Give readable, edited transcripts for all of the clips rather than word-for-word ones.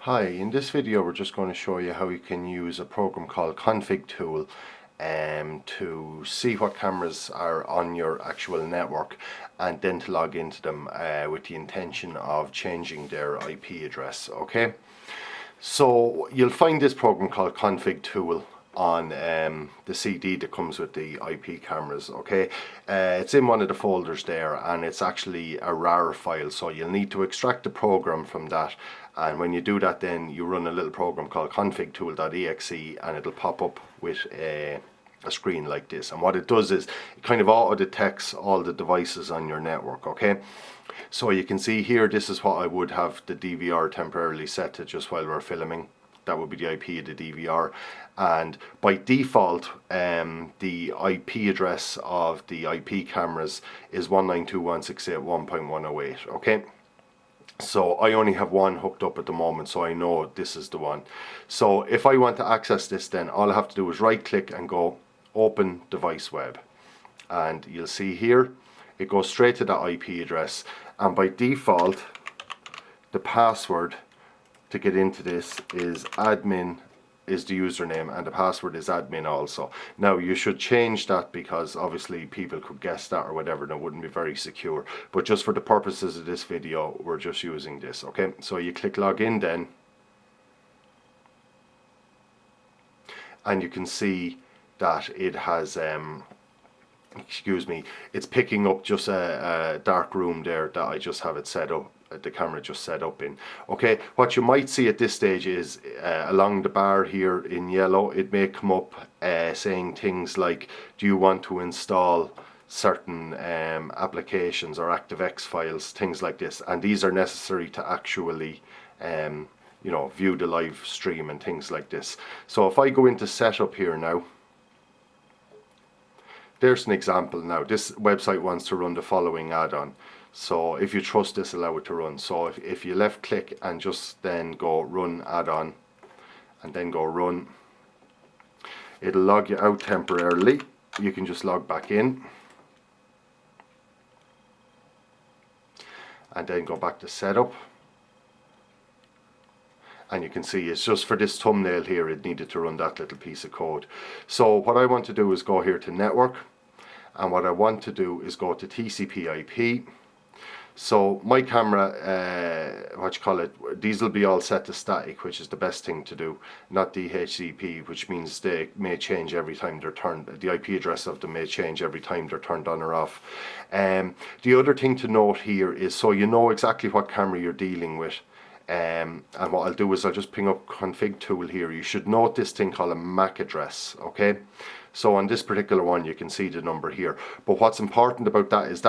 Hi, in this video we're just going to show you how you can use a program called Config Tool to see what cameras are on your actual network and then to log into them with the intention of changing their IP address. Okay, so you'll find this program called Config Tool on the CD that comes with the IP cameras. Okay, it's in one of the folders there, and it's actually a RAR file, so you'll need to extract the program from that, and when you do that then you run a little program called configtool.exe and it'll pop up with a screen like this. And what it does is it kind of auto detects all the devices on your network. Okay, so you can see here, this is what I would have the DVR temporarily set to just while we're filming. That would be the IP of the DVR, and by default the IP address of the IP cameras is 192.168.1.108. okay, so I only have one hooked up at the moment, so I know this is the one. So if I want to access this, then all I have to do is right click and go open device web, and you'll see here it goes straight to that IP address, and by default the password to get into this is admin is the username, and the password is admin also. Now you should change that because obviously people could guess that or whatever, and it wouldn't be very secure, but just for the purposes of this video we're just using this. Okay, so you click login then, and you can see that it has excuse me, it's picking up just a dark room there that I just have it set up, the camera just set up in. Okay, what you might see at this stage is along the bar here in yellow, it may come up saying things like, do you want to install certain applications or ActiveX files, things like this, and these are necessary to actually you know, view the live stream and things like this. So if I go into setup here now, there's an example. Now this website wants to run the following add-on, so if you trust this, allow it to run. So if you left click and just then go run add-on and then go run, it'll log you out temporarily. You can just log back in and then go back to setup, and you can see it's just for this thumbnail here it needed to run that little piece of code. So what I want to do is go here to network, and what I want to do is go to TCP IP. So my camera, what you call it, these will be all set to static, which is the best thing to do, not DHCP, which means they may change every time they're turned, the IP address of them may change every time they're turned on or off. The other thing to note here is, so you know exactly what camera you're dealing with, and what I'll do is I'll just ping up config tool here. You should note this thing called a MAC address. Okay, so on this particular one you can see the number here, but what's important about that is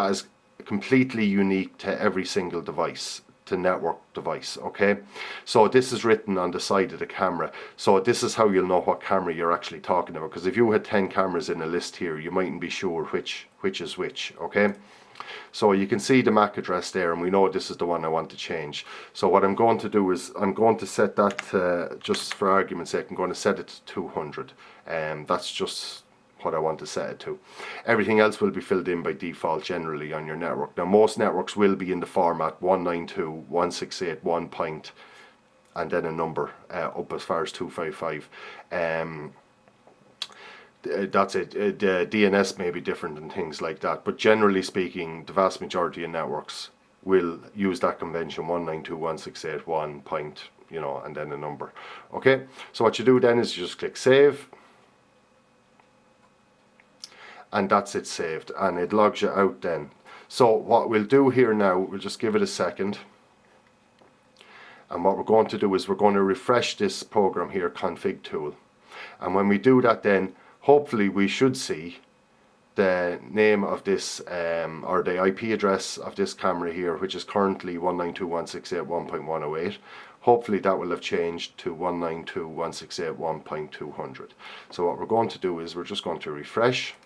completely unique to every single device, to network device. Okay, so this is written on the side of the camera, so this is how you'll know what camera you're actually talking about, because if you had 10 cameras in a list here you mightn't be sure which is which. Okay, so you can see the MAC address there, and we know this is the one I want to change. So what I'm going to do is I'm going to set that just for argument's sake, I'm going to set it to 200, and that's just what I want to set it to. Everything else will be filled in by default generally on your network. Now most networks will be in the format 192.168.1 point and then a number up as far as 255. That's it. The DNS may be different and things like that, but generally speaking the vast majority of networks will use that convention 192.168.1 point, you know, and then a number. Okay, so what you do then is you just click save, and that's it, saved, and it logs you out then. So what we'll do here now, we'll just give it a second, and what we're going to do is we're going to refresh this program here, config tool, and when we do that then hopefully we should see the name of this or the IP address of this camera here, which is currently 192.168.1.108. hopefully that will have changed to 192.168.1.200. so what we're going to do is we're just going to refresh,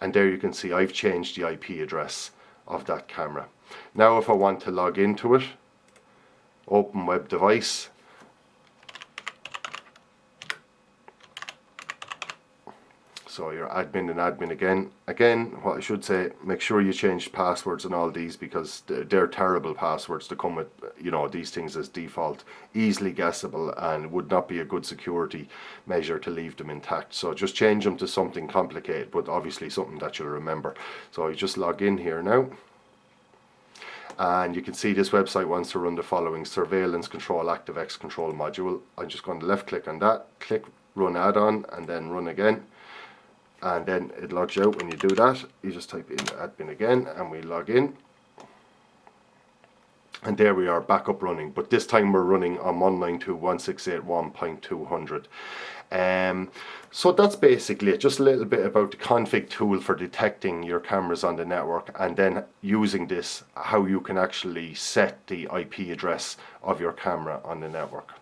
and there you can see I've changed the IP address of that camera. Now if I want to log into it, open web device, So your admin and admin again, what I should say, make sure you change passwords and all these, because they're terrible passwords to come with, you know, these things as default, easily guessable, and would not be a good security measure to leave them intact. So just change them to something complicated, but obviously something that you'll remember. So you just log in here now. And you can see this website wants to run the following: surveillance control ActiveX control module. I'm just going to left click on that, click run add-on, and then run again. And then it logs you out. When you do that, you just type in admin again, and we log in. And there we are, back up running, but this time we're running on 192.168.1.200. So that's basically it. Just a little bit about the config tool for detecting your cameras on the network, and then using this, how you can actually set the IP address of your camera on the network.